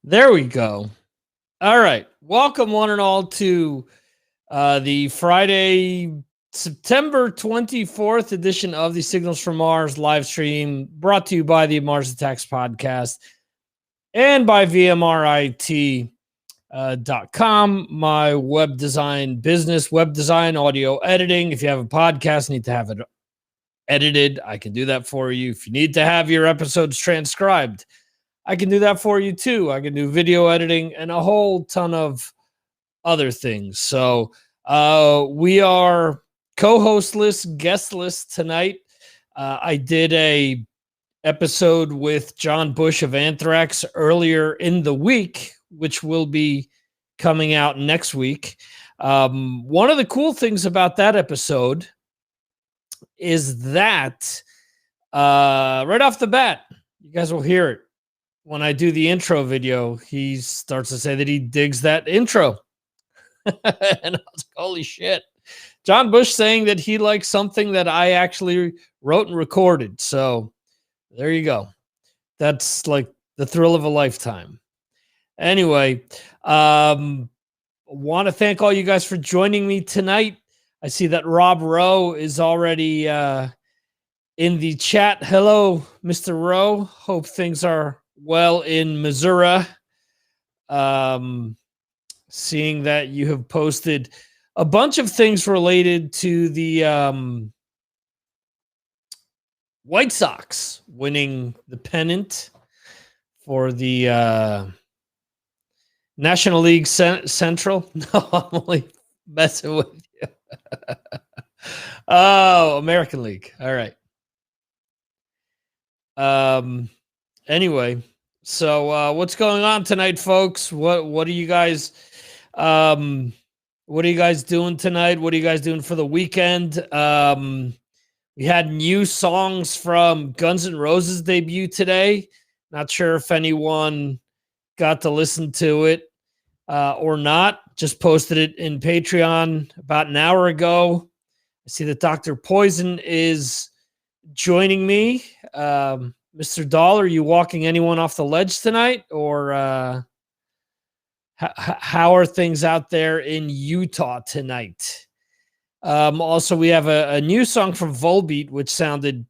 There we go. All right. Welcome, one and all, to the Friday, September 24th edition of the Signals from Mars live stream, brought to you by the Mars Attacks podcast and by VMRIT.com, my web design business, web design, audio editing. If you have a podcast, need to have it edited, I can do that for you. If you need to have your episodes transcribed, I can do that for you too. I can do video editing and a whole ton of other things. So we are co-hostless, guestless tonight. I did a episode with John Bush of Anthrax earlier in the week, which will be coming out next week. One of the cool things about that episode is that right off the bat, you guys will hear it. When I do the intro video, he starts to say that he digs that intro. And I was like, holy shit. John Bush saying that he likes something that I actually wrote and recorded. So there you go. That's like the thrill of a lifetime. Anyway, want to thank all you guys for joining me tonight. I see that Rob Rowe is already in the chat. Hello, Mr. Rowe. Hope things are well in Missouri. Seeing that you have posted a bunch of things related to the White Sox winning the pennant for the National League Central. No, I'm only messing with you. Oh, American League. All right. Anyway, so what's going on tonight, folks? What are you guys doing tonight? What are you guys doing for the weekend? We had new songs from Guns N' Roses debut today. Not sure if anyone got to listen to it or not. Just posted it in Patreon about an hour ago. I see that Dr. Poison is joining me. Mr. Dahl, are you walking anyone off the ledge tonight, or how are things out there in Utah tonight? Also, we have a new song from Volbeat, which sounded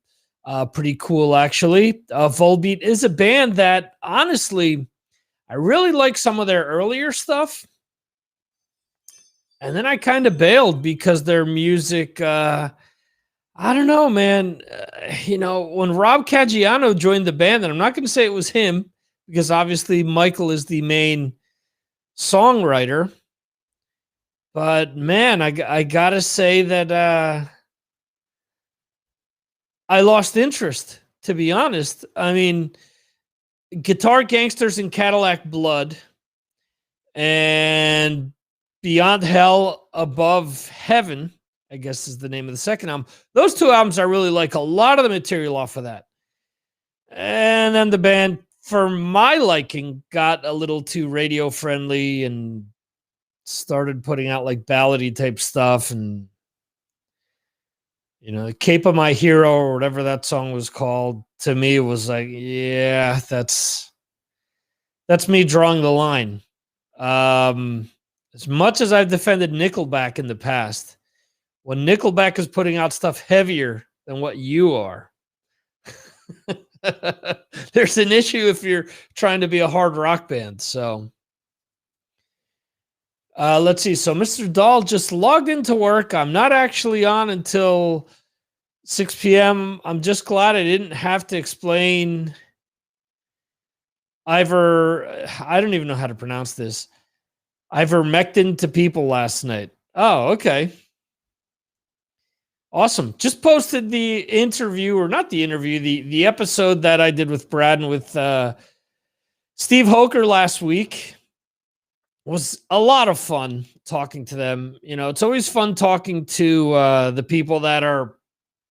pretty cool, actually. Volbeat is a band that, honestly, I really like some of their earlier stuff. And then I kind of bailed because their music... I don't know, man. When Rob Caggiano joined the band, and I'm not going to say it was him because obviously Michael is the main songwriter. But man, I got to say that I lost interest, to be honest. I mean, Guitar Gangsters and Cadillac Blood and Beyond Hell, Above Heaven, I guess is the name of the second album. Those two albums I really like a lot of the material off of that. And then the band, for my liking, got a little too radio friendly and started putting out like ballady type stuff. And, Cape of My Hero or whatever that song was called, to me, it was like, yeah, that's me drawing the line. As much as I've defended Nickelback in the past, when Nickelback is putting out stuff heavier than what you are, there's an issue if you're trying to be a hard rock band. So let's see. So Mr. Dahl just logged into work. I'm not actually on until 6 p.m. I'm just glad I didn't have to explain I don't even know how to pronounce this, ivermectin to people last night. Oh, okay. Awesome. Just posted the interview, or not the interview, the episode that I did with Brad and with Steve Hoker last week. Was a lot of fun talking to them. It's always fun talking to the people that are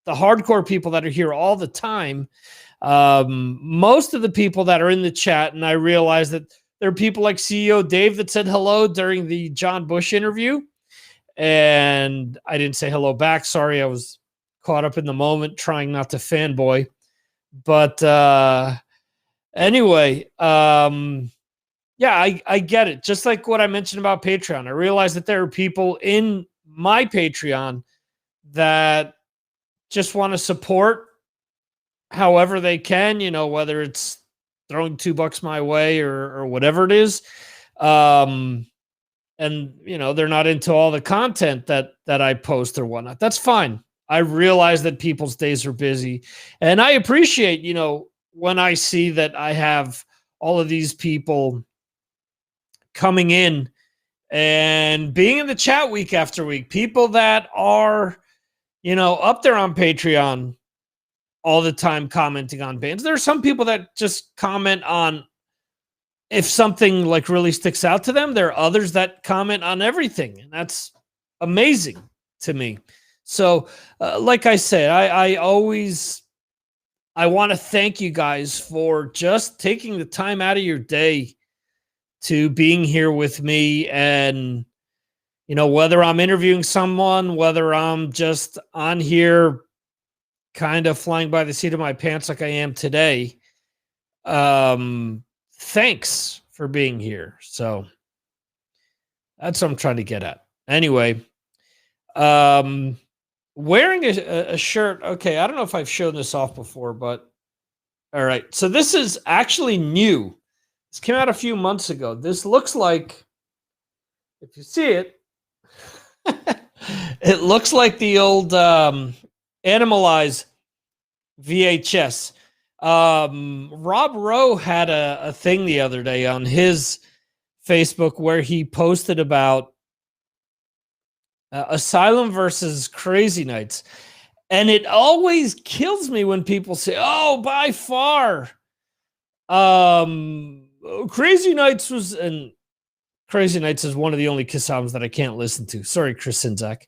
the hardcore people that are here all the time. Most of the people that are in the chat, and I realize that there are people like CEO Dave that said hello during the John Bush interview. And I didn't say hello back. Sorry, I was caught up in the moment trying not to fanboy. But anyway, Yeah, I get it. Just like what I mentioned about Patreon. I realize that there are people in my Patreon that just want to support however they can, whether it's throwing $2 my way or whatever it is. And they're not into all the content that I post or whatnot. That's fine. I realize that people's days are busy, and I appreciate, when I see that I have all of these people coming in and being in the chat week after week, people that are, up there on Patreon all the time commenting on bands. There are some people that just comment on if something like really sticks out to them. There are others that comment on everything, and that's amazing to me. So, like I said, I want to thank you guys for just taking the time out of your day to being here with me. And, whether I'm interviewing someone, whether I'm just on here kind of flying by the seat of my pants like I am today, thanks for being here. So that's what I'm trying to get at. Anyway, wearing a shirt. Okay, I don't know if I've shown this off before, but all right. So this is actually new. This came out a few months ago. This looks like, if you see it, it looks like the old Animalize VHS. Rob Rowe had a thing the other day on his Facebook where he posted about Asylum versus Crazy Nights. And it always kills me when people say, oh, by far, Crazy Nights was, and Crazy Nights is one of the only Kiss albums that I can't listen to. Sorry, Chris Sinzak.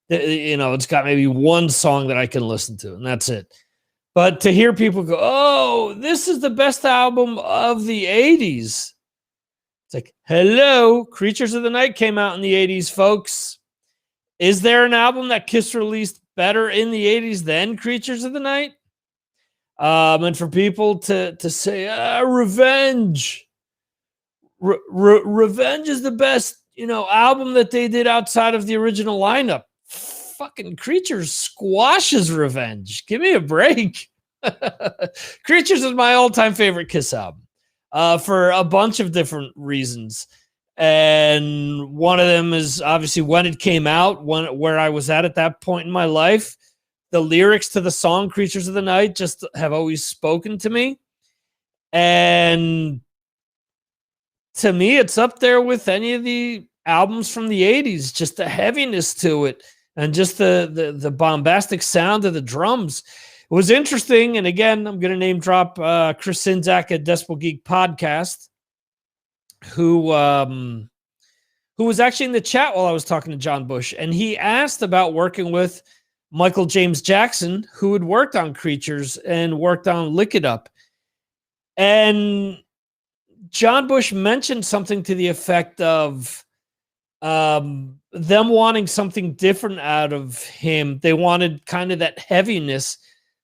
It's got maybe one song that I can listen to, and that's it. But to hear people go, oh, this is the best album of the 80s. It's like, hello, Creatures of the Night came out in the 80s, folks. Is there an album that Kiss released better in the 80s than Creatures of the Night? And for people to say, Revenge. Revenge is the best, album that they did outside of the original lineup. Fucking Creatures squashes Revenge. Give me a break. Creatures is my all-time favorite Kiss album for a bunch of different reasons. And one of them is obviously when it came out, where I was at that point in my life. The lyrics to the song Creatures of the Night just have always spoken to me. And to me, it's up there with any of the albums from the 80s, just the heaviness to it and just the bombastic sound of the drums. It was interesting. And again, I'm going to name drop Chris Sinzak at Decibel Geek Podcast, who was actually in the chat while I was talking to John Bush. And he asked about working with Michael James Jackson, who had worked on Creatures and worked on Lick It Up. And John Bush mentioned something to the effect of them wanting something different out of him. They wanted kind of that heaviness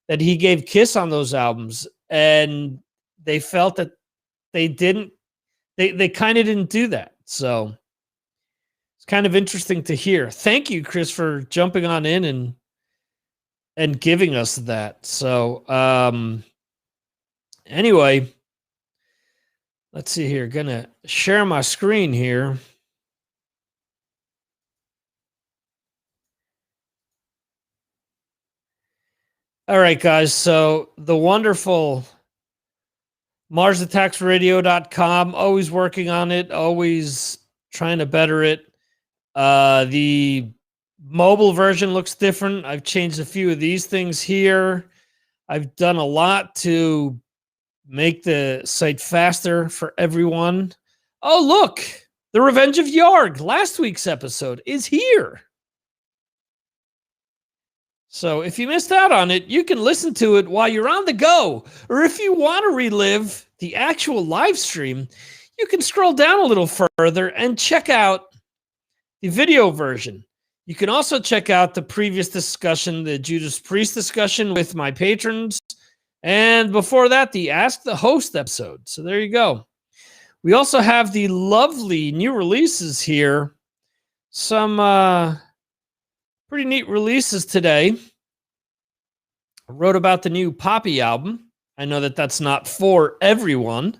that he gave Kiss on those albums. And they felt that they kind of didn't do that. So it's kind of interesting to hear. Thank you, Chris, for jumping on in and giving us that. So anyway, let's see here. Gonna share my screen here. All right, guys. So the wonderful MarsAttacksRadio.com, always working on it, always trying to better it. The mobile version looks different. I've changed a few of these things here. I've done a lot to make the site faster for everyone. Oh, look, The Revenge of Yarg, last week's episode, is here. So if you missed out on it, you can listen to it while you're on the go. Or if you want to relive the actual live stream, you can scroll down a little further and check out the video version. You can also check out the previous discussion, the Judas Priest discussion with my patrons. And before that, the Ask the Host episode. So there you go. We also have the lovely new releases here. Some pretty neat releases today. I wrote about the new Poppy album. I know that that's not for everyone,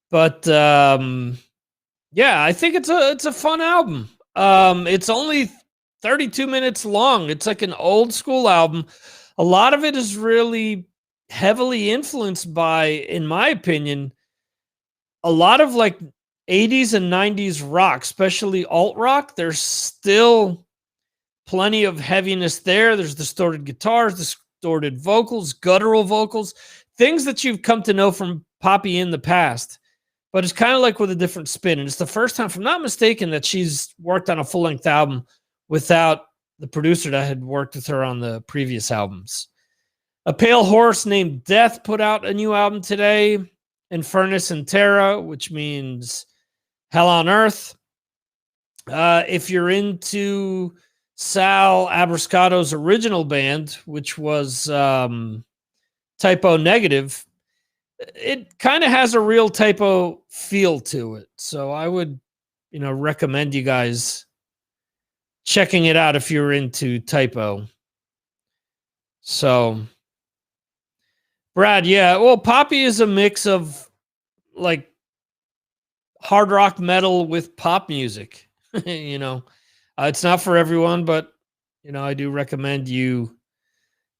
but yeah, I think it's a fun album. It's only 32 minutes long. It's like an old school album. A lot of it is really heavily influenced by, in my opinion, a lot of like 80s and 90s rock, especially alt rock. There's still plenty of heaviness there. There's distorted guitars, distorted vocals, guttural vocals, things that you've come to know from Poppy in the past. But it's kind of like with a different spin. And it's the first time, if I'm not mistaken, that she's worked on a full-length album without the producer that had worked with her on the previous albums. A Pale Horse Named Death put out a new album today. Infernus and Terra, which means Hell on Earth. If you're into Sal Abrascado's original band, which was Typo Negative, it kind of has a real Typo feel to it. So I would, recommend you guys checking it out if you're into Typo. So, Brad, yeah, well, Poppy is a mix of like hard rock metal with pop music. It's not for everyone, but I do recommend you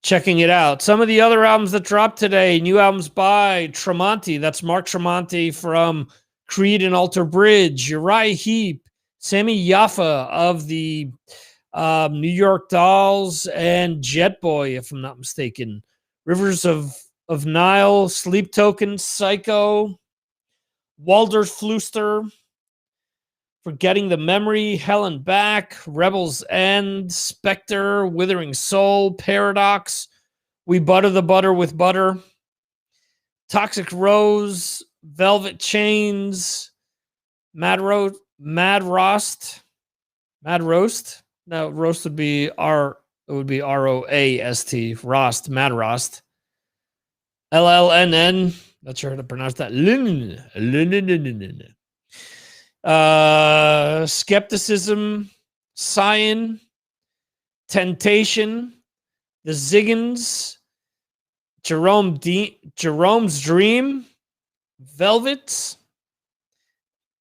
checking it out. Some of the other albums that dropped today, new albums by Tremonti. That's Mark Tremonti from Creed and Alter Bridge, Uriah Heep, Sammy Yaffa of the New York Dolls, and Jet Boy, if I'm not mistaken. Rivers of Nile, Sleep Token, Psycho, Walder Flooster, Forgetting the Memory, Hell and Back, Rebels End, Spectre, Withering Soul, Paradox, We Butter the Butter with Butter, Toxic Rose, Velvet Chains, Mad Roast. No, roast would be R-O-A-S-T, Rost, Mad Rost. LLNN, not sure how to pronounce that. Skepticism, Cyan, Temptation, The Ziggins, Jerome's Dream, Velvets,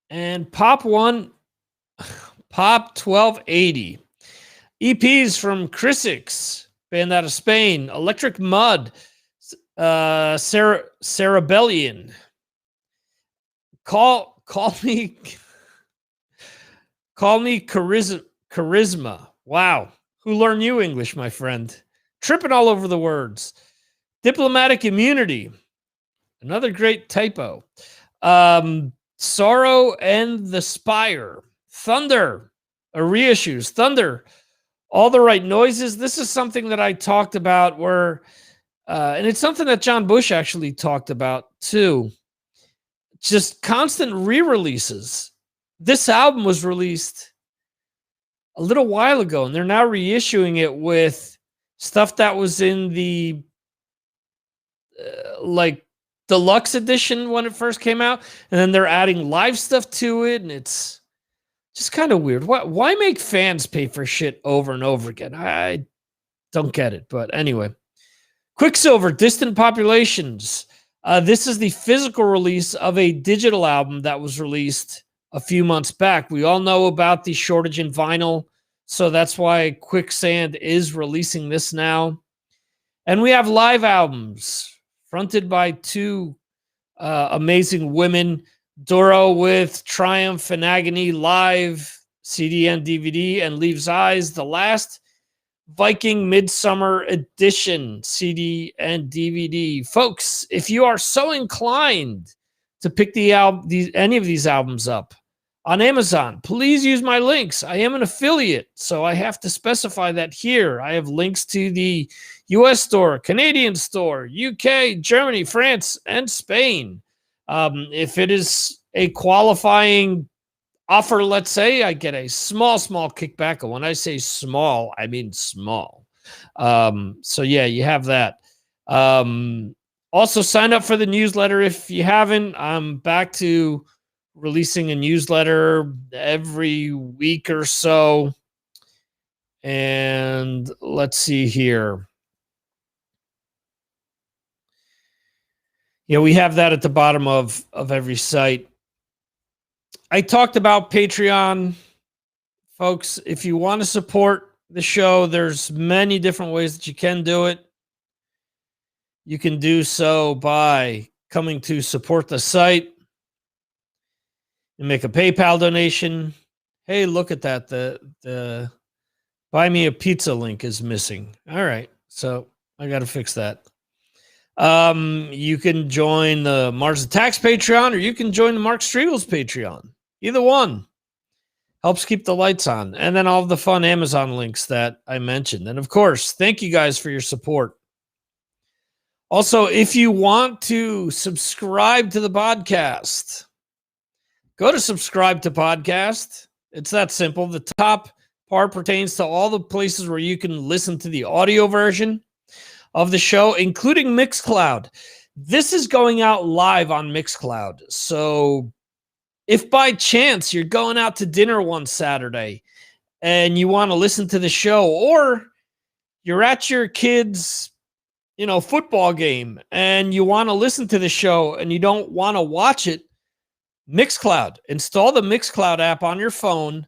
and Pop 1280. EPs from Chrysix, band out of Spain, Electric Mud, Cerebellion. Call me charisma. Wow. Who learned you English, my friend? Tripping all over the words. Diplomatic immunity. Another great typo. Sorrow and the Spire. Thunder. Reissues. Thunder. All the right noises. This is something that I talked about where, and it's something that John Bush actually talked about too. Just constant re-releases. This album was released a little while ago, and they're now reissuing it with stuff that was in the like deluxe edition when it first came out, and then they're adding live stuff to it, and it's just kind of weird. Why make fans pay for shit over and over again? I don't get it, but anyway. Quicksilver, Distant Populations. This is the physical release of a digital album that was released a few months back. We all know about the shortage in vinyl, so that's why Quicksand is releasing this now. And we have live albums fronted by two amazing women, Doro with Triumph and Agony live, CD and DVD, and Leaves Eyes, the last Viking Midsummer Edition, CD and DVD. Folks, if you are so inclined to pick any of these albums up on Amazon, please use my links. I am an affiliate, so I have to specify that here. I have links to the US store, Canadian store, UK, Germany, France, and Spain. If it is a qualifying offer, let's say, I get a small kickback. And when I say small, I mean small. So yeah, you have that. Also, sign up for the newsletter if you haven't. I'm back to releasing a newsletter every week or so. And let's see here. Yeah, we have that at the bottom of every site. I talked about Patreon. Folks, if you want to support the show, there's many different ways that you can do it. You can do so by coming to support the site and make a PayPal donation. Hey, look at that. The buy me a pizza link is missing. All right. So I got to fix that. You can join the Mars Attacks Patreon, or you can join the Mark Striegel's Patreon. Either one helps keep the lights on. And then all of the fun Amazon links that I mentioned. And of course, thank you guys for your support. Also, if you want to subscribe to the podcast, go to subscribe to podcast. It's that simple. The top part pertains to all the places where you can listen to the audio version of the show, including Mixcloud. This is going out live on Mixcloud. So if by chance you're going out to dinner one Saturday and you want to listen to the show, or you're at your kid's, football game and you want to listen to the show and you don't want to watch it, Mixcloud. Install the Mixcloud app on your phone.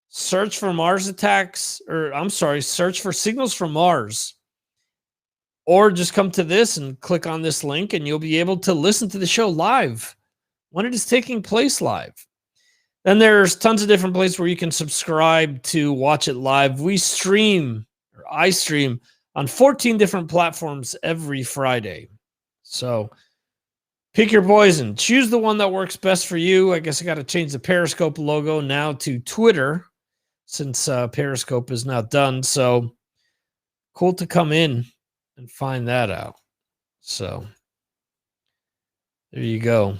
Search for search for Signals from Mars. Or just come to this and click on this link and you'll be able to listen to the show live when it is taking place live. Then there's tons of different places where you can subscribe to watch it live. I stream on 14 different platforms every Friday. So pick your poison. Choose the one that works best for you. I guess I got to change the Periscope logo now to Twitter since Periscope is now done. So cool to come in and find that out. So there you go.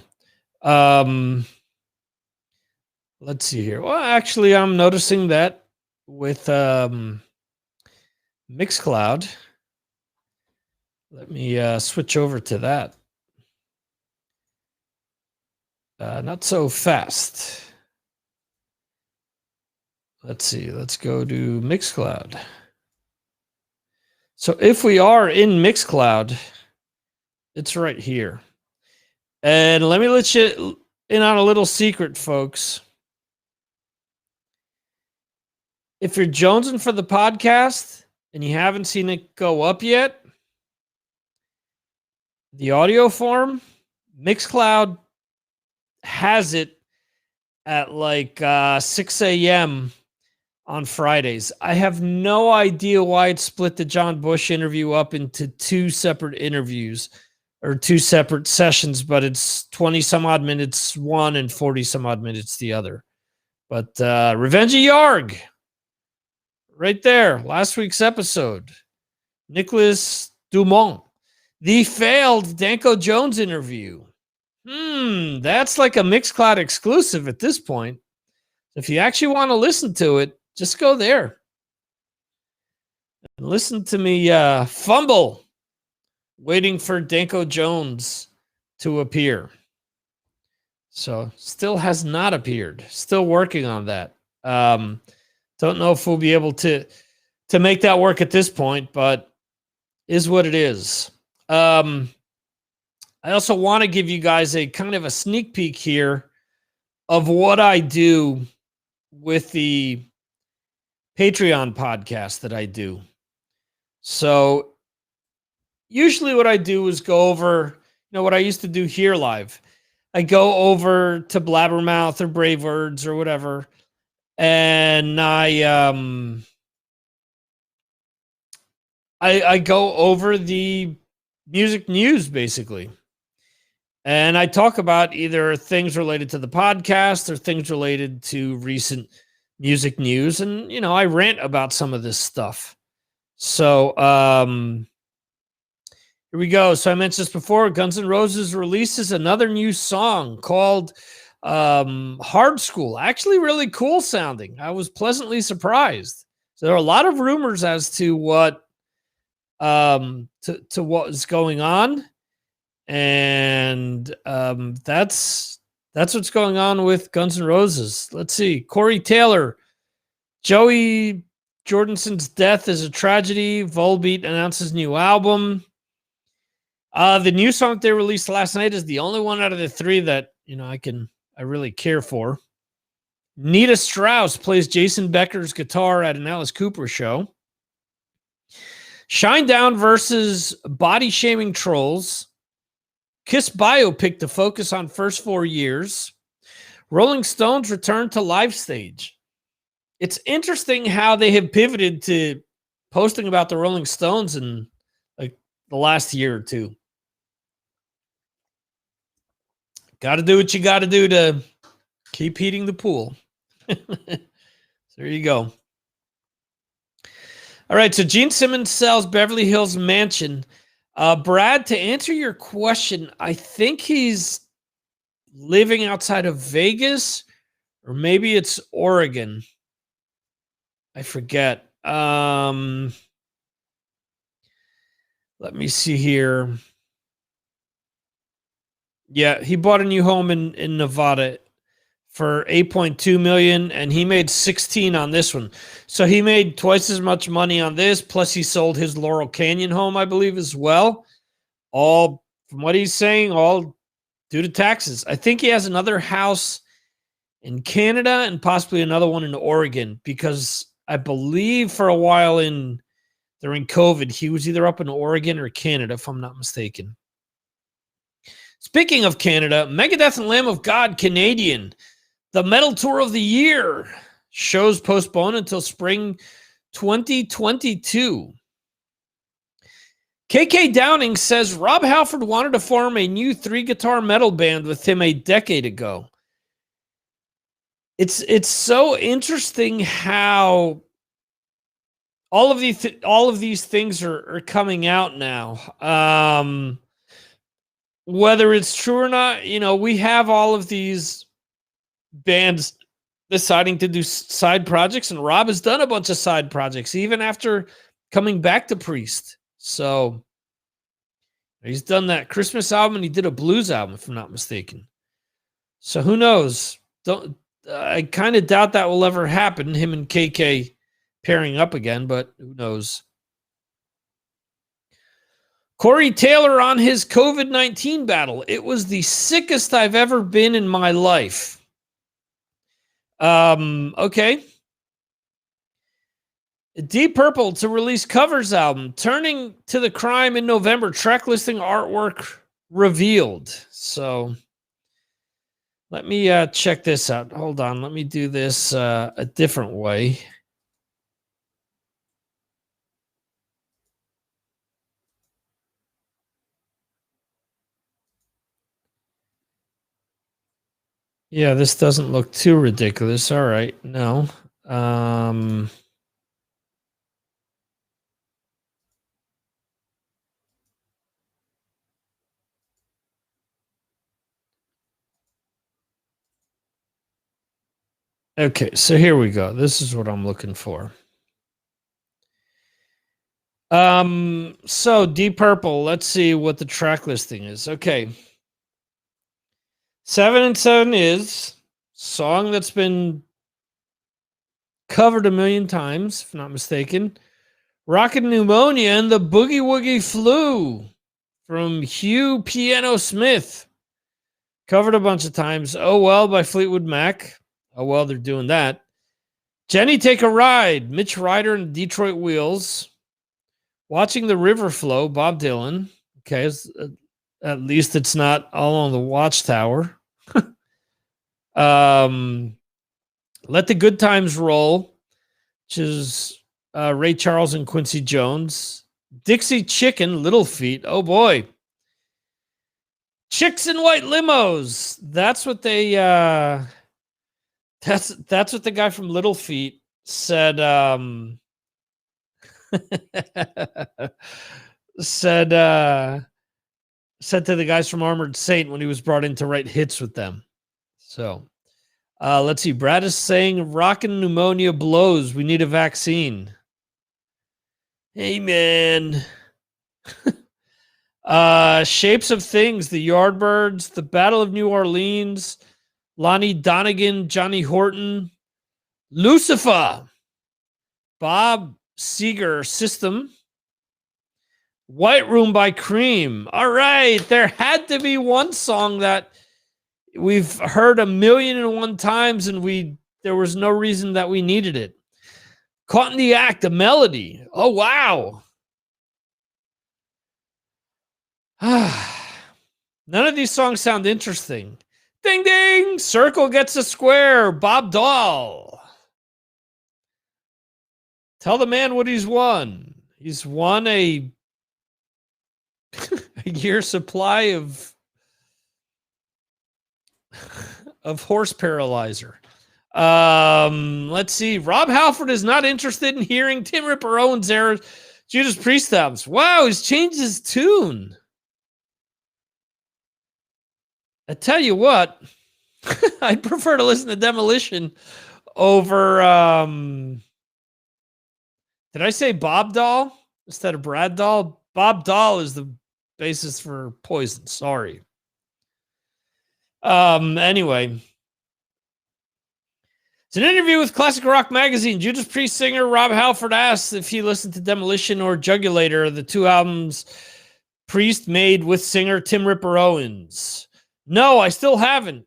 Let's see here. Well, actually, I'm noticing that with Mixcloud. Let me switch over to that. Not so fast. Let's see. Let's go to Mixcloud. So if we are in Mixcloud, it's right here. And let me let you in on a little secret, folks. If you're jonesing for the podcast and you haven't seen it go up yet, the audio form, Mixcloud has it at like 6 a.m. on Fridays. I have no idea why it split the John Bush interview up into two separate interviews or two separate sessions, but it's 20 some odd minutes one and 40 some odd minutes the other. But Revenge of Yarg, right there, last week's episode. Nicholas Dumont, the failed Danko Jones interview. That's like a Mixcloud exclusive at this point. If you actually want to listen to it, just go there and listen to me fumble, waiting for Danko Jones to appear. So still has not appeared. Still working on that. Don't know if we'll be able to make that work at this point, but is what it is. I also want to give you guys a kind of a sneak peek here of what I do with the Patreon podcast that I do. So usually what I do is go over, what I used to do here live. I go over to Blabbermouth or Brave Words or whatever, and I go over the music news basically. And I talk about either things related to the podcast or things related to recent music news. And, I rant about some of this stuff. So here we go. So I mentioned this before. Guns N' Roses releases another new song called Hard School. Actually really cool sounding. I was pleasantly surprised. So there are a lot of rumors as to what to what is going on. And that's what's going on with Guns N' Roses. Let's see. Corey Taylor, Joey Jordison's death is a tragedy. Volbeat announces new album. The new song they released last night is the only one out of the three that I really care for. Nita Strauss plays Jason Becker's guitar at an Alice Cooper show. Shinedown versus Body Shaming Trolls. Kiss biopic to focus on first 4 years. Rolling Stones return to live stage. It's interesting how they have pivoted to posting about the Rolling Stones in like the last year or two. Got to do what you got to do to keep heating the pool. There you go. All right, so Gene Simmons sells Beverly Hills mansion. Brad, to answer your question, I think he's living outside of Vegas, or maybe it's Oregon. I forget. Let me see here. Yeah, he bought a new home in Nevada for $8.2 million, and he made 16 on this one. So he made twice as much money on this, plus he sold his Laurel Canyon home, I believe, as well. All, from what he's saying, all due to taxes. I think he has another house in Canada and possibly another one in Oregon, because I believe for a while during COVID, he was either up in Oregon or Canada, if I'm not mistaken. Speaking of Canada, Megadeth and Lamb of God Canadian, the metal tour of the year, shows postponed until spring 2022. KK Downing says Rob Halford wanted to form a new 3-guitar metal band with him a decade ago. It's so interesting how all of these things are coming out now. Whether it's true or not, we have all of these bands deciding to do side projects, and Rob has done a bunch of side projects even after coming back to Priest. So he's done that Christmas album, and he did a blues album, if I'm not mistaken. So who knows? I kind of doubt that will ever happen, him and KK pairing up again, but who knows? Corey Taylor on his COVID-19 battle. It was the sickest I've ever been in my life. Okay. Deep Purple to release covers album. Turning to the Crime in November. Track listing artwork revealed. So let me check this out. Hold on. Let me do this a different way. Yeah, this doesn't look too ridiculous. All right. No. Okay, so here we go. This is what I'm looking for. So Deep Purple, let's see what the track listing is. Okay. 7 and 7 is song that's been covered a million times, if not mistaken. Rockin' Pneumonia and the Boogie Woogie Flu from Hugh Piano Smith. Covered a bunch of times. Oh Well by Fleetwood Mac. Oh well, they're doing that. Jenny Take a Ride, Mitch Ryder and Detroit Wheels. Watching the River Flow, Bob Dylan. Okay, at least it's not all on the Watchtower. Let the Good Times Roll, which is Ray Charles and Quincy Jones. Dixie Chicken, Little Feat. Oh boy. Chicks in White Limos. That's what they that's what the guy from Little Feat said said to the guys from Armored Saint when he was brought in to write hits with them. So let's see. Brad is saying Rockin' Pneumonia blows. We need a vaccine. Hey man. Shapes of Things, The Yardbirds, The Battle of New Orleans, Lonnie Donegan, Johnny Horton, Lucifer, Bob Seger, System, White Room by Cream. All right, there had to be one song that we've heard 1,000,001 times and there was no reason that we needed it. Caught in the Act, a Melody. Oh, wow. None of these songs sound interesting. Ding, ding. Circle gets a square. Bob Dahl. Tell the man what he's won. He's won a year supply of horse paralyzer. Let's see. Rob Halford is not interested in hearing Tim Ripper Owens' era Judas Priest albums. Wow, he's changed his tune. I tell you what, I'd prefer to listen to Demolition over. Did I say Bob Dahl instead of Brad Dahl? Bob Dahl is the basis for Poison. Sorry. Anyway. It's an interview with Classic Rock Magazine. Judas Priest singer Rob Halford asks if he listened to Demolition or Jugulator, the two albums Priest made with singer Tim Ripper Owens. No, I still haven't.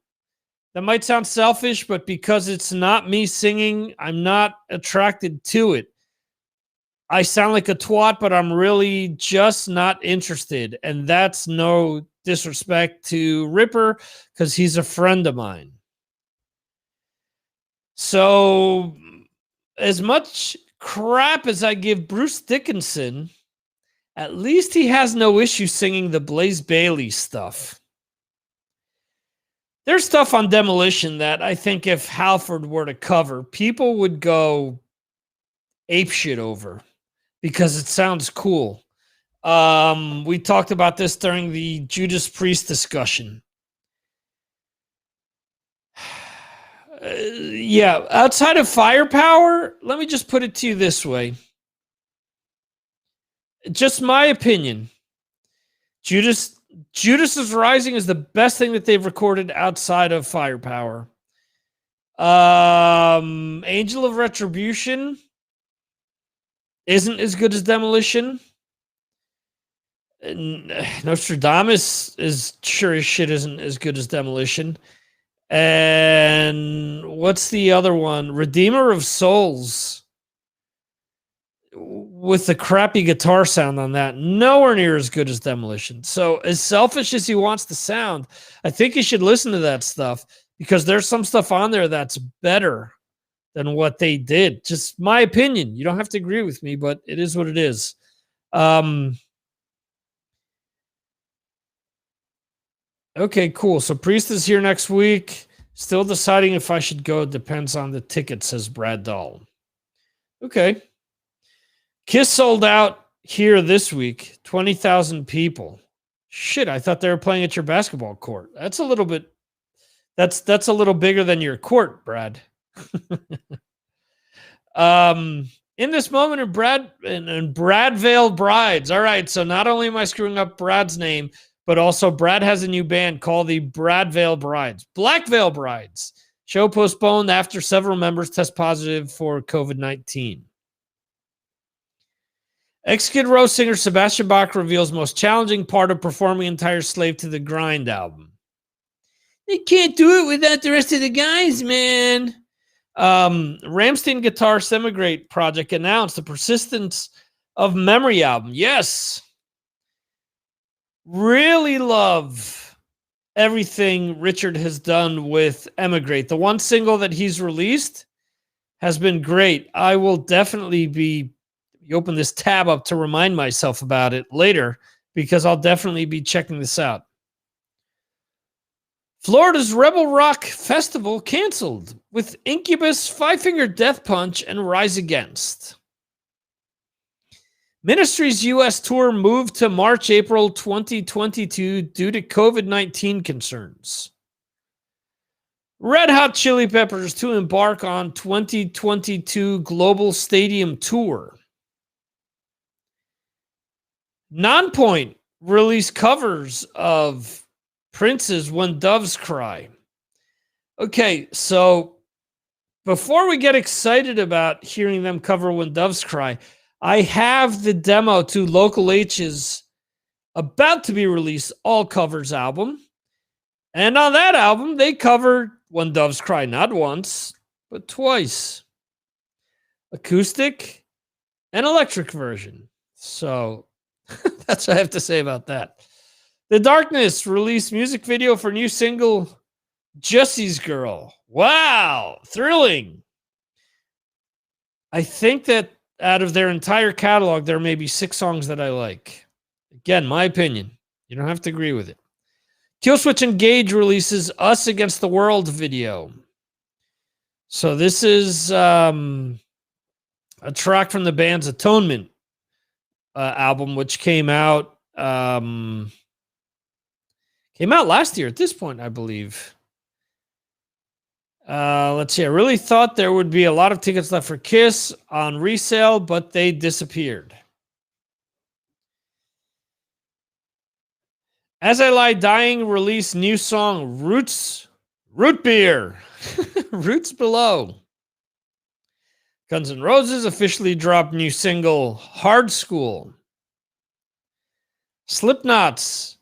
That might sound selfish, but because it's not me singing, I'm not attracted to it. I sound like a twat, but I'm really just not interested. And that's no disrespect to Ripper because he's a friend of mine. So, as much crap as I give Bruce Dickinson, at least he has no issue singing the Blaze Bayley stuff. There's stuff on Demolition that I think if Halford were to cover, people would go apeshit over because it sounds cool. We talked about this during the Judas Priest discussion. Yeah, outside of Firepower, let me just put it to you this way. Just my opinion. Judas is Rising is the best thing that they've recorded outside of Firepower. Angel of Retribution isn't as good as Demolition. Nostradamus is sure as shit isn't as good as Demolition. And what's the other one? Redeemer of Souls. With the crappy guitar sound on that, nowhere near as good as Demolition. So as selfish as he wants to sound, I think you should listen to that stuff because there's some stuff on there that's better than what they did. Just my opinion. You don't have to agree with me, but it is what it is. Okay, cool. So Priest is here next week. Still deciding if I should go. Depends on the ticket, says Brad Dahl. Okay. Kiss sold out here this week. 20,000 people. Shit, I thought they were playing at your basketball court. That's a little bit. That's a little bigger than your court, Brad. In this moment in Bradvale Brides. All right, so not only am I screwing up Brad's name, but also Brad has a new band called the Bradvale Brides. Black Veil Brides. Show postponed after several members test positive for COVID-19. Ex-Skid Row singer Sebastian Bach reveals most challenging part of performing entire Slave to the Grind album. They can't do it without the rest of the guys, man. Rammstein guitar Semigrate project announced the Persistence of Memory album. Yes. Really love everything Richard has done with Emigrate. The one single that he's released has been great. I will definitely be open this tab up to remind myself about it later because I'll definitely be checking this out. Florida's Rebel Rock Festival canceled with Incubus, Five Finger Death Punch, and Rise Against. Ministry's U.S. tour moved to March-April 2022 due to COVID-19 concerns. Red Hot Chili Peppers to embark on 2022 Global Stadium Tour. Nonpoint release covers of Prince's When Doves Cry. Okay, so before we get excited about hearing them cover When Doves Cry, I have the demo to Local H's about to be released all covers album. And on that album, they covered When Doves Cry not once, but twice. Acoustic and electric version. So that's what I have to say about that. The Darkness released music video for new single Jesse's Girl. Wow, thrilling. I think that out of their entire catalog, there may be 6 songs that I like. Again, my opinion. You don't have to agree with it. Killswitch Engage releases Us Against the World video. So this is a track from the band's Atonement album, which came out last year at this point, I believe. Let's see. I really thought there would be a lot of tickets left for Kiss on resale, but they disappeared. As I Lie Dying released new song Root Beer. Roots Below. Guns N' Roses officially dropped new single Hard School. Slipknot's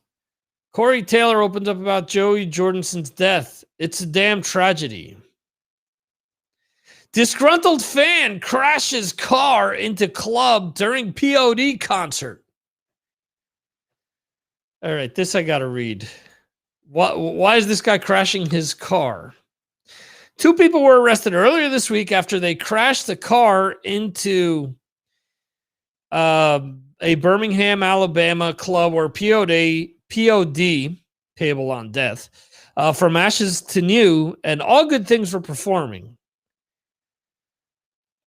Corey Taylor opens up about Joey Jordison's death. It's a damn tragedy. Disgruntled fan crashes car into club during POD concert. All right, this I got to read. Why is this guy crashing his car? 2 people were arrested earlier this week after they crashed the car into a Birmingham, Alabama club where POD, payable on death, from ashes to new, and all good things were performing.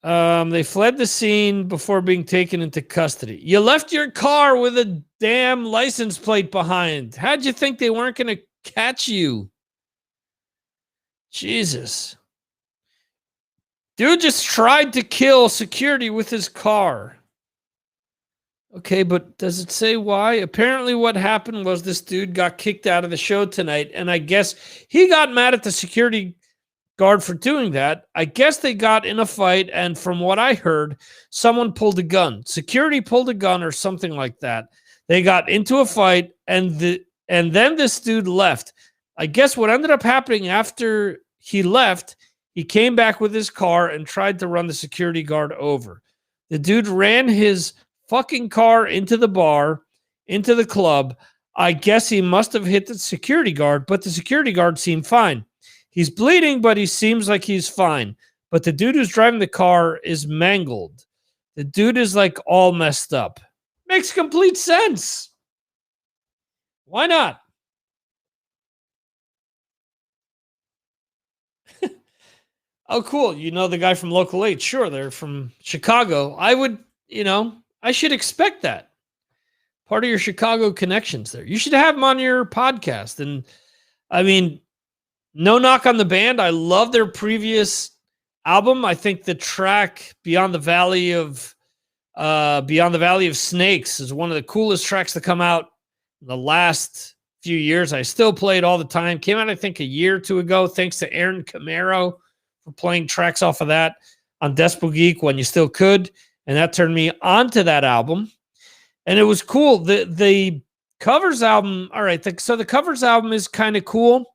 They fled the scene before being taken into custody. You left your car with a damn license plate behind. How'd you think they weren't going to catch you? Jesus. Dude just tried to kill security with his car. Okay, but does it say why? Apparently what happened was this dude got kicked out of the show tonight, and I guess he got mad at the security guard for doing that. I guess they got in a fight, and from what I heard, someone pulled a gun. Security pulled a gun or something like that. They got into a fight, and then this dude left. I guess what ended up happening after he left, he came back with his car and tried to run the security guard over. The dude ran his fucking car into the bar, into the club. I guess he must have hit the security guard, but the security guard seemed fine. He's bleeding, but he seems like he's fine. But the dude who's driving the car is mangled. The dude is like all messed up. Makes complete sense. Why not? Oh, cool. You know the guy from Local 8. Sure, they're from Chicago. I should expect that. Part of your Chicago connections there. You should have them on your podcast. And I mean, no knock on the band. I love their previous album. I think the track Beyond the Valley of Snakes is one of the coolest tracks to come out in the last few years. I still play it all the time. Came out, I think, a year or 2 ago, thanks to Aaron Camaro for playing tracks off of that on Despo Geek when you still could. And that turned me onto that album. And it was cool. The covers album, all right, so the covers album is kind of cool.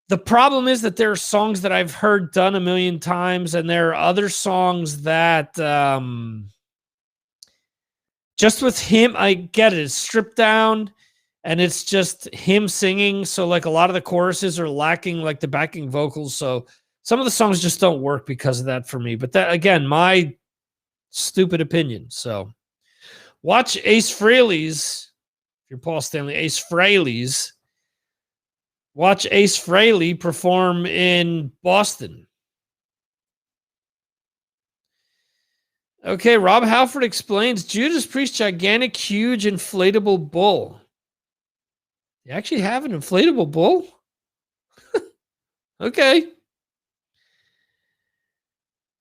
The problem is that there are songs that I've heard done a million times, and there are other songs that just with him, I get it. It's stripped down, and it's just him singing. So, like, a lot of the choruses are lacking, like, the backing vocals. So some of the songs just don't work because of that for me. But that, again, my stupid opinion. So watch Ace Frehley's, if you're Paul Stanley, Ace Frehley's. Watch Ace Frehley perform in Boston. Okay, Rob Halford explains Judas Priest's gigantic, huge, inflatable bull. You actually have an inflatable bull? Okay.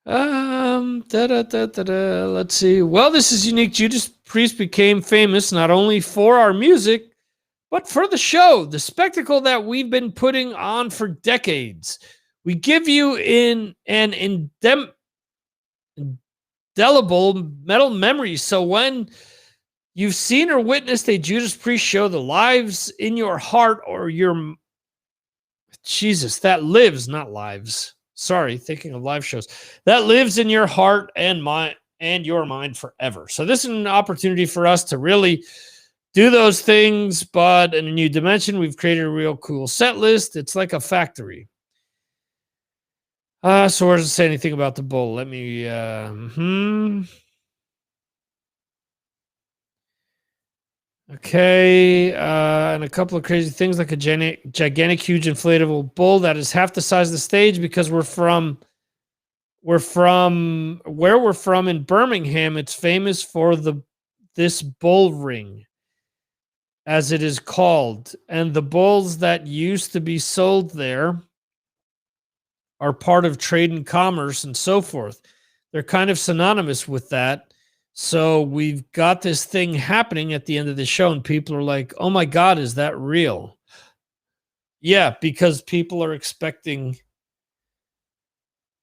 Let's see. Well, this is unique. Judas Priest became famous not only for our music, but for the show, the spectacle that we've been putting on for decades. We give you in an indelible metal memory. So when you've seen or witnessed a Judas Priest show, the lives in your heart or your Jesus, that lives, not lives. Sorry, thinking of live shows. That lives in your heart and mind and your mind forever. So this is an opportunity for us to really do those things, but in a new dimension. We've created a real cool set list. It's like a factory. So where does it say anything about the bull? Let me Okay, and a couple of crazy things like a gigantic, huge inflatable bull that is half the size of the stage because we're from where we're from in Birmingham. It's famous for this bull ring, as it is called, and the bulls that used to be sold there are part of trade and commerce and so forth. They're kind of synonymous with that. So we've got this thing happening at the end of the show, and people are like, oh my God, is that real? Yeah, because people are expecting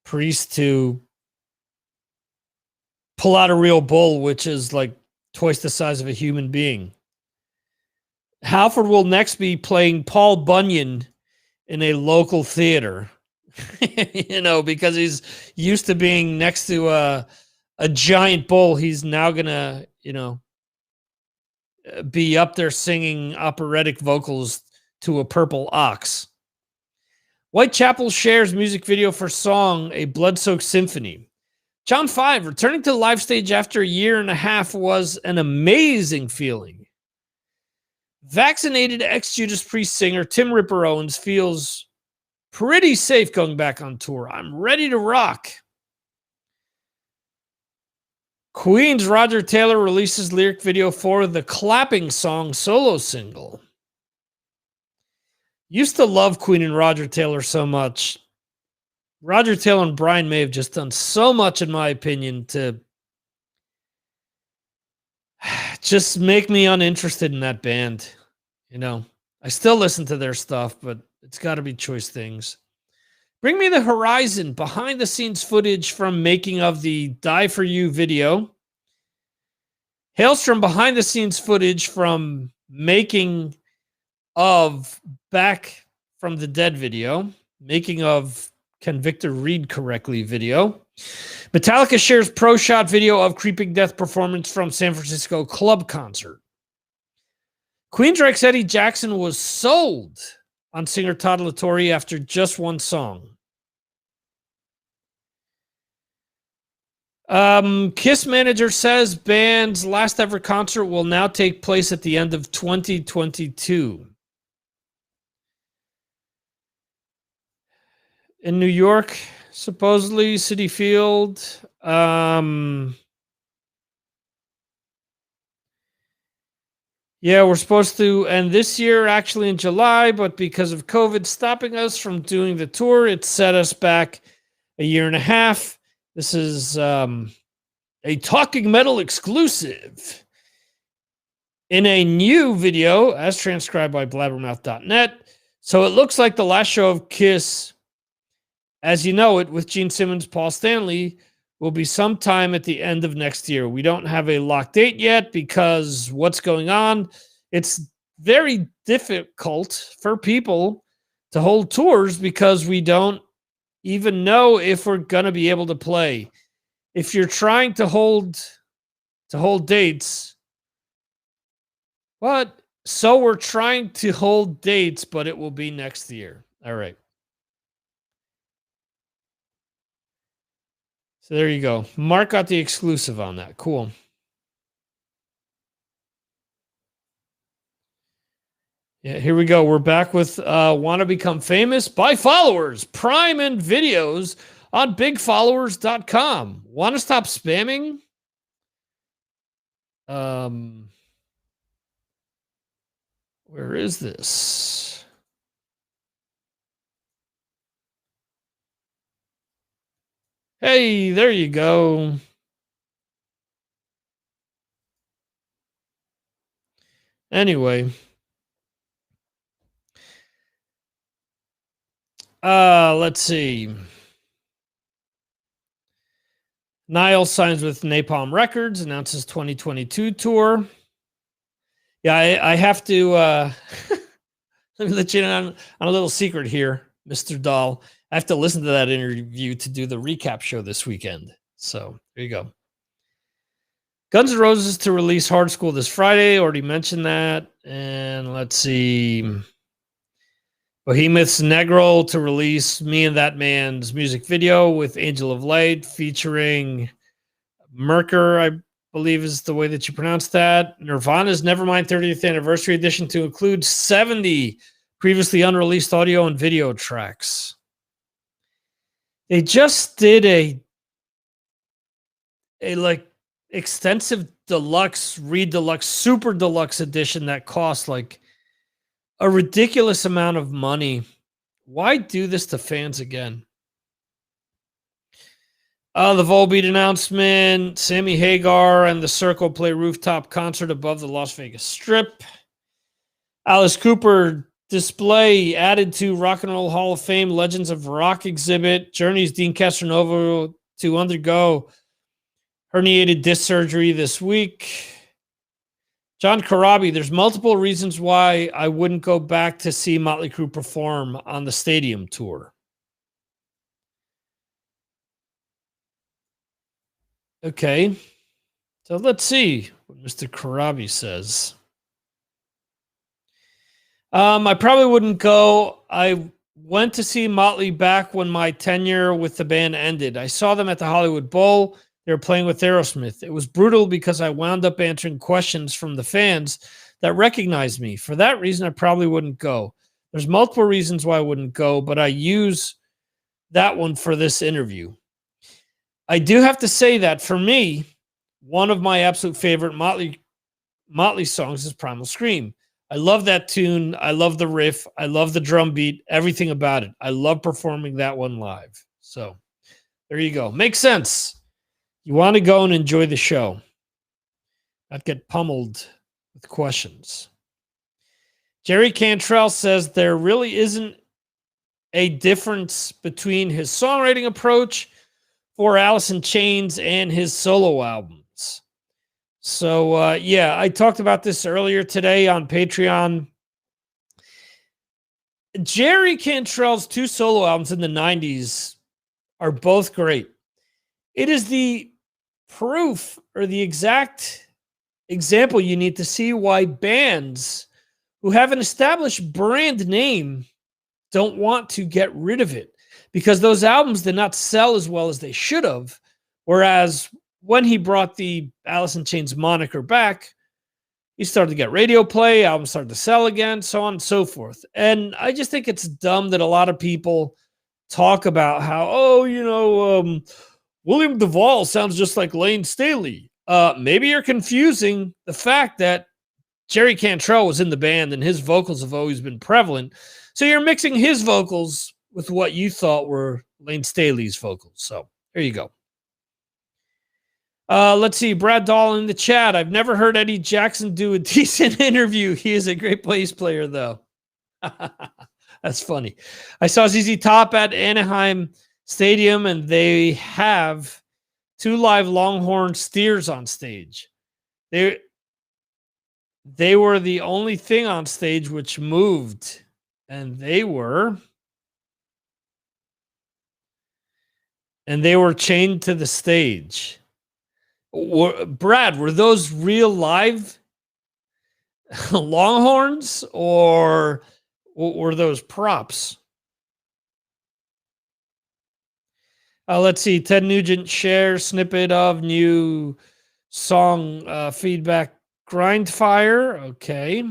Priest to pull out a real bull, which is like twice the size of a human being. Halford will next be playing Paul Bunyan in a local theater, because he's used to being next to a giant bull. He's now gonna, be up there singing operatic vocals to a purple ox. Whitechapel shares music video for song A Blood-Soaked Symphony. John 5, returning to the live stage after a year and a half was an amazing feeling. Vaccinated ex-Judas Priest singer Tim Ripper Owens feels pretty safe going back on tour. I'm ready to rock. Queen's Roger Taylor releases lyric video for the Clapping Song solo single. Used to love Queen and Roger Taylor so much. Roger Taylor and Brian May have just done so much, in my opinion, to just make me uninterested in that band. I still listen to their stuff, but it's got to be choice things. Bring Me the Horizon, behind the scenes footage from making of the Die For You video. Hailstrom, behind the scenes footage from making of Back from the Dead video. Making of Can Victor Read Correctly video. Metallica shares pro shot video of Creeping Death performance from San Francisco club concert. Queensryche's Eddie Jackson was sold on singer Todd La Torre after just one song. Kiss manager says band's last ever concert will now take place at the end of 2022. In New York, supposedly, Citi Field. Yeah, we're supposed to end this year actually in July, but because of COVID stopping us from doing the tour, it set us back a year and a half. This is a Talking Metal exclusive. In a new video, as transcribed by blabbermouth.net. So it looks like the last show of Kiss, as you know it, with Gene Simmons, Paul Stanley, will be sometime at the end of next year. We don't have a locked date yet because what's going on? It's very difficult for people to hold tours because we don't even know if we're going to be able to play. If you're trying to hold dates, so we're trying to hold dates, but it will be next year. All right. So there you go. Mark got the exclusive on that. Cool. Yeah, here we go. We're back with Want to Become Famous by Followers, Prime and videos on bigfollowers.com. Want to stop spamming? Where is this? Hey, there you go. Anyway, let's see. Niall signs with Napalm Records, announces 2022 tour. Yeah, I have to let me let you in on a little secret here, Mr. Dahl. I have to listen to that interview to do the recap show this weekend. So there you go. Guns N' Roses to release Hard School this Friday. Already mentioned that. And let's see. Behemoth's Negro to release Me and That Man's music video with Angel of Light featuring Merker, I believe is the way that you pronounce that. Nirvana's Nevermind 30th Anniversary Edition to include 70 previously unreleased audio and video tracks. They just did a like extensive deluxe, deluxe, super deluxe edition that cost like a ridiculous amount of money. Why do this to fans again? The Volbeat announcement, Sammy Hagar and the Circle play rooftop concert above the Las Vegas Strip. Alice Cooper display added to Rock and Roll Hall of Fame Legends of Rock exhibit. Journey's Dean Castronovo to undergo herniated disc surgery this week. John Corabi, there's multiple reasons why I wouldn't go back to see Motley Crue perform on the stadium tour. Okay, so let's see what Mr. Corabi says. I probably wouldn't go. I went to see Motley back when my tenure with the band ended. I saw them at the Hollywood Bowl. They were playing with Aerosmith. It was brutal because I wound up answering questions from the fans that recognized me. For that reason, I probably wouldn't go. There's multiple reasons why I wouldn't go, but I use that one for this interview. I do have to say that for me, one of my absolute favorite Motley songs is Primal Scream. I love that tune. I love the riff. I love the drum beat, everything about it. I love performing that one live. So there you go. Makes sense. You want to go and enjoy the show, not get pummeled with questions. Jerry Cantrell says there really isn't a difference between his songwriting approach for Alice in Chains and his solo albums. So, yeah, I talked about this earlier today on Patreon. Jerry Cantrell's two solo albums in the 90s are both great. It is the proof or the exact example you need to see why bands who have an established brand name don't want to get rid of it, because those albums did not sell as well as they should have. Whereas when he brought the Alice in Chains moniker back, he started to get radio play, albums started to sell again, so on and so forth. And I just think it's dumb that a lot of people talk about how, William Duvall sounds just like Lane Staley. Maybe you're confusing the fact that Jerry Cantrell was in the band and his vocals have always been prevalent. So you're mixing his vocals with what you thought were Lane Staley's vocals. So there you go. Let's see. Brad Dahl in the chat. I've never heard Eddie Jackson do a decent interview. He is a great bass player, though. That's funny. I saw ZZ Top at Anaheim Stadium, and they have two live Longhorn steers on stage. They were the only thing on stage which moved, and they were chained to the stage. Brad, were those real live Longhorns, or were those props? Let's see. Ted Nugent shares snippet of new song feedback. Grindfire. Okay.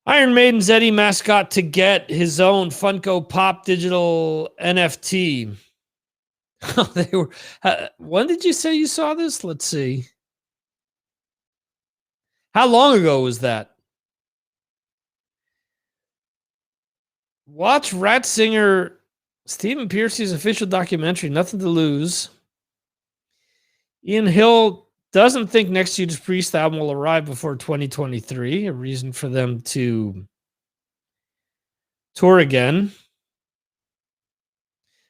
Iron Maiden's Eddie Mascot to get his own Funko Pop digital NFT. They were. When did you say you saw this? Let's see. How long ago was that? Watch Rat Singer Stephen Piercy's official documentary, Nothing to Lose. Ian Hill doesn't think next Judas Priest album will arrive before 2023. A reason for them to tour again.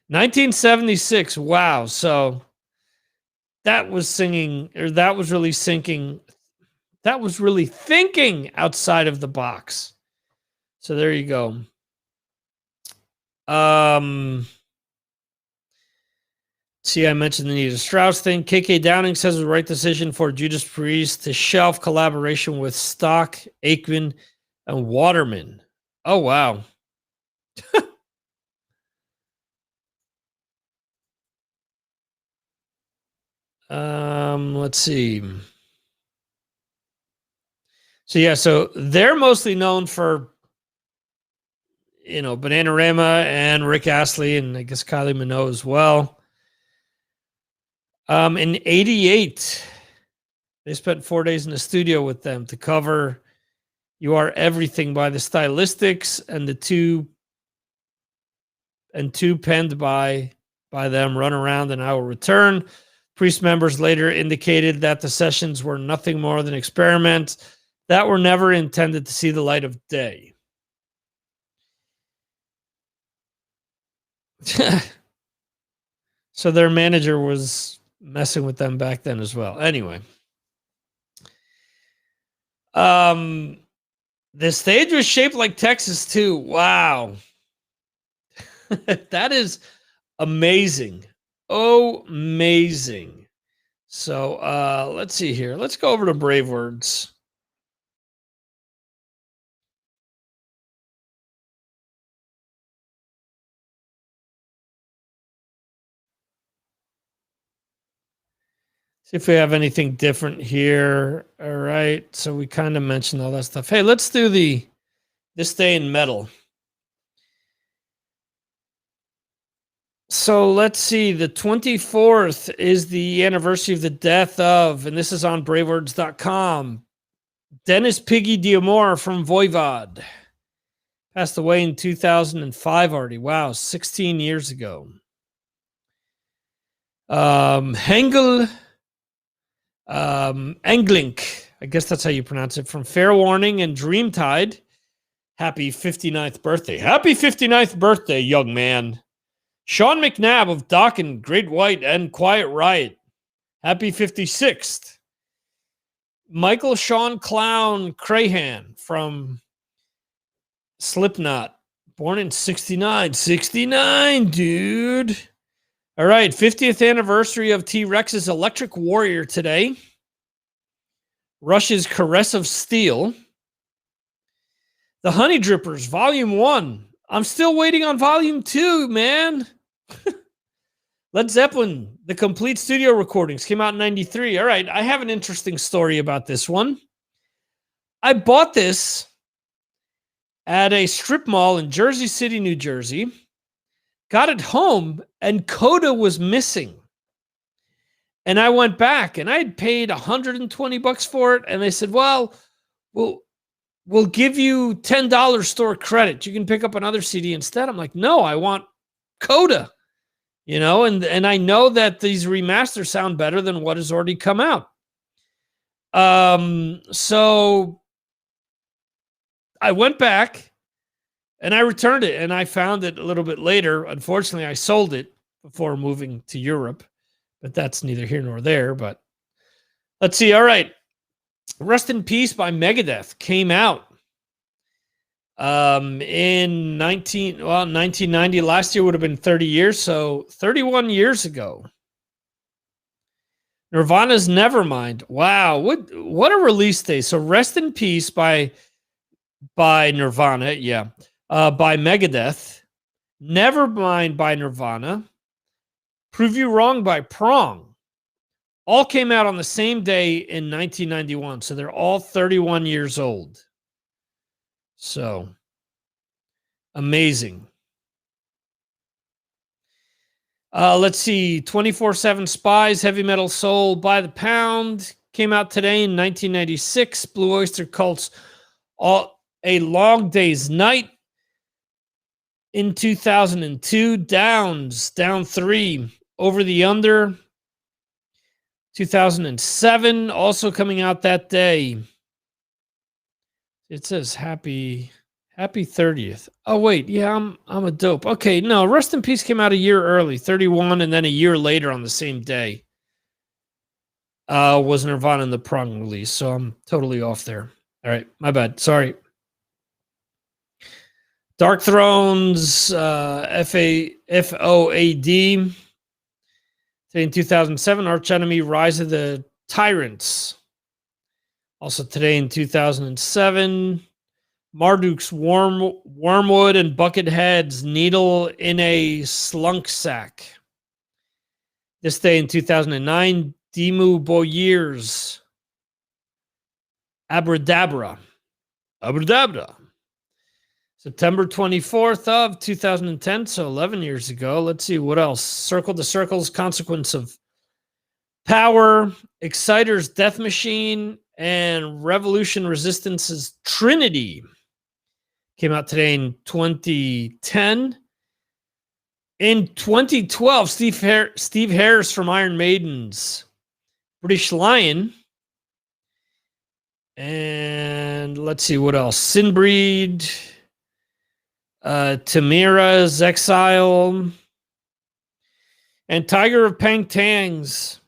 1976. Wow. So that was singing, or that was really sinking. That was really thinking outside of the box. So there you go. See, I mentioned the Nita Strauss thing. KK Downing says it was the right decision for Judas Priest to shelf collaboration with Stock, Aikman, and Waterman. Oh, wow. Let's see. So, yeah, so they're mostly known for, Bananarama and Rick Astley, and I guess Kylie Minogue as well. In 88, they spent 4 days in the studio with them to cover You Are Everything by the Stylistics, and the two penned by them, Run Around and I Will Return. Priest members later indicated that the sessions were nothing more than experiments that were never intended to see the light of day. So their manager was messing with them back then as well. Anyway. The stage was shaped like Texas too. Wow. That is amazing. Oh, amazing. So let's see here. Let's go over to Brave Words. See if we have anything different here. All right. So we kind of mentioned all that stuff. Hey, let's do this day in metal. So let's see. The 24th is the anniversary of the death of, and this is on bravewords.com, Dennis Piggy Diamore from Voivod. Passed away in 2005 already. Wow, 16 years ago. Hengel Englink, I guess that's how you pronounce it, from Fair Warning and Dreamtide. Happy 59th birthday. Happy 59th birthday, young man. Sean McNabb of Dokken, Great White, and Quiet Riot. Happy 56th. Michael Sean Clown Crahan from Slipknot. Born in 69. 69, dude. All right, 50th anniversary of T-Rex's Electric Warrior today. Rush's Caress of Steel. The Honey Drippers, Volume 1. I'm still waiting on Volume 2, man. Led Zeppelin, the complete studio recordings, came out in 93. All right, I have an interesting story about this one. I bought this at a strip mall in Jersey City, New Jersey. Got it home, and Coda was missing. And I went back, and I had paid $120 for it, and they said, well, we'll give you $10 store credit. You can pick up another CD instead. I'm like, no, I want Coda. And I know that these remasters sound better than what has already come out. So I went back and I returned it, and I found it a little bit later. Unfortunately, I sold it before moving to Europe, but that's neither here nor there. But let's see. All right. Rest in Peace by Megadeth came out in 1990. Last year would have been 30 years, so 31 years ago. Nirvana's Nevermind. Wow, what a release day. So Rest in Peace by Nirvana, yeah. By Megadeth. Nevermind by Nirvana. Prove You Wrong by Prong. All came out on the same day in 1991, so they're all 31 years old. So, amazing. Let's see. 24/7 Spies, Heavy Metal Soul by the Pound came out today in 1996. Blue Oyster Cult's A Long Day's Night in 2002. Downs, Down 3. Over the Under. 2007, also coming out that day. It says happy 30th. Oh wait, yeah, I'm a dope. Okay, no, Rest in Peace came out a year early, 31, and then a year later on the same day. Was Nirvana in the Prong release, so I'm totally off there. All right, my bad. Sorry. Dark Thrones, FOAD. Today in 2007, Arch Enemy, Rise of the Tyrants. Also today in 2007, Marduk's Wormwood and Buckethead's Needle in a Slunk Sack. This day in 2009, Dimmu Borgir's Abradabra. September 24th of 2010, so 11 years ago. Let's see what else. Circle the Circle's Consequence of Power, Exciter's Death Machine, and Revolution Resistance's Trinity. Came out today in 2010. In 2012, Steve Harris from Iron Maiden's British Lion. And let's see what else. Sinbreed, Tamira's Exile, and Tiger of Pangtang's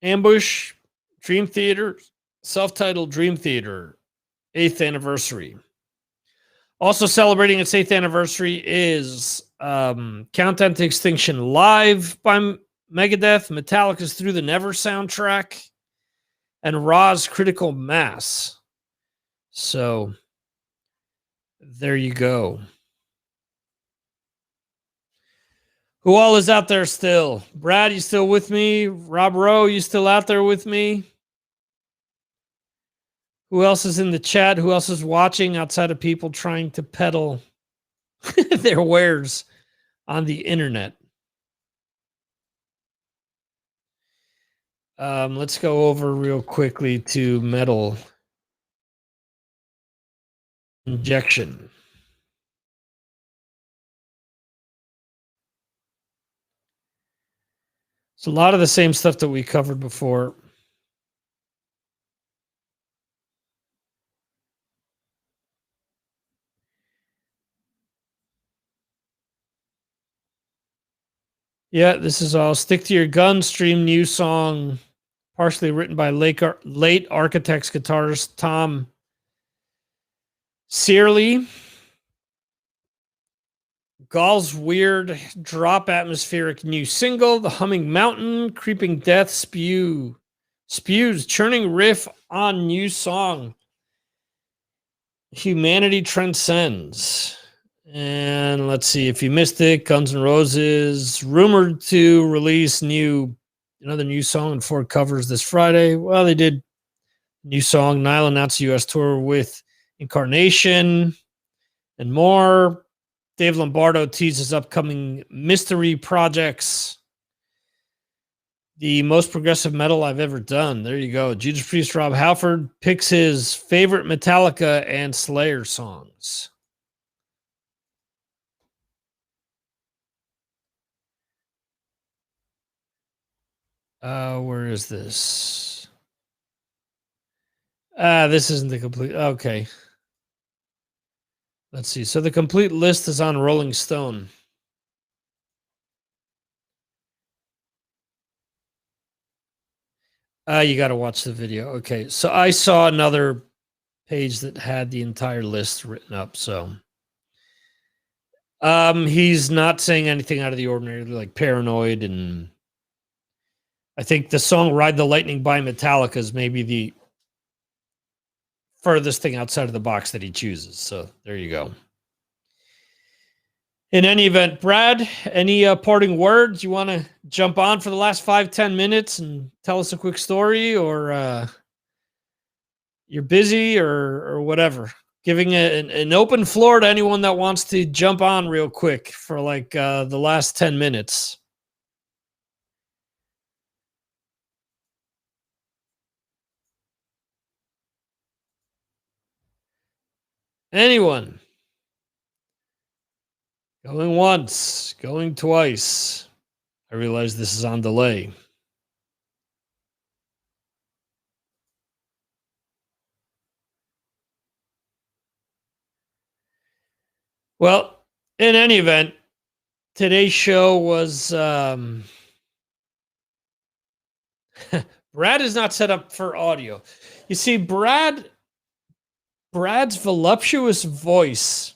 Ambush Dream Theater, self-titled Dream Theater, 8th anniversary. Also celebrating its 8th anniversary is Countdown to Extinction Live by Megadeth, Metallica's Through the Never soundtrack, and Raw's Critical Mass. So there you go. Who all is out there still? Brad, you still with me? Rob Rowe, you still out there with me? Who else is in the chat? Who else is watching outside of people trying to peddle their wares on the internet? Let's go over real quickly to Metal Injection. It's a lot of the same stuff that we covered before. Yeah, this is all Stick to Your Guns stream new song, partially written by late Architects guitarist Tom Searle. Gall's weird drop atmospheric new single, The Humming Mountain, Creeping Death spews churning riff on new song, Humanity Transcends. And let's see, if you missed it, Guns N' Roses rumored to release another new song and 4 covers this Friday. Well, they did new song. Nile announced a U.S. tour with Incarnation and more. Dave Lombardo teases upcoming mystery projects. The most progressive metal I've ever done. There you go. Judas Priest Rob Halford picks his favorite Metallica and Slayer songs. Where is this? This isn't the complete. Okay. Let's see. So the complete list is on Rolling Stone. You got to watch the video. Okay. So I saw another page that had the entire list written up. So he's not saying anything out of the ordinary, like Paranoid, and I think the song Ride the Lightning by Metallica is maybe the furthest thing outside of the box that he chooses. So there you go. In any event, Brad, any parting words? You want to jump on for the last 5-10 minutes and tell us a quick story, or you're busy or whatever? Giving an open floor to anyone that wants to jump on real quick for like the last 10 minutes. Anyone? Going once, going twice. I realize this is on delay. Well, in any event, today's show was Brad is not set up for audio. You see, Brad's voluptuous voice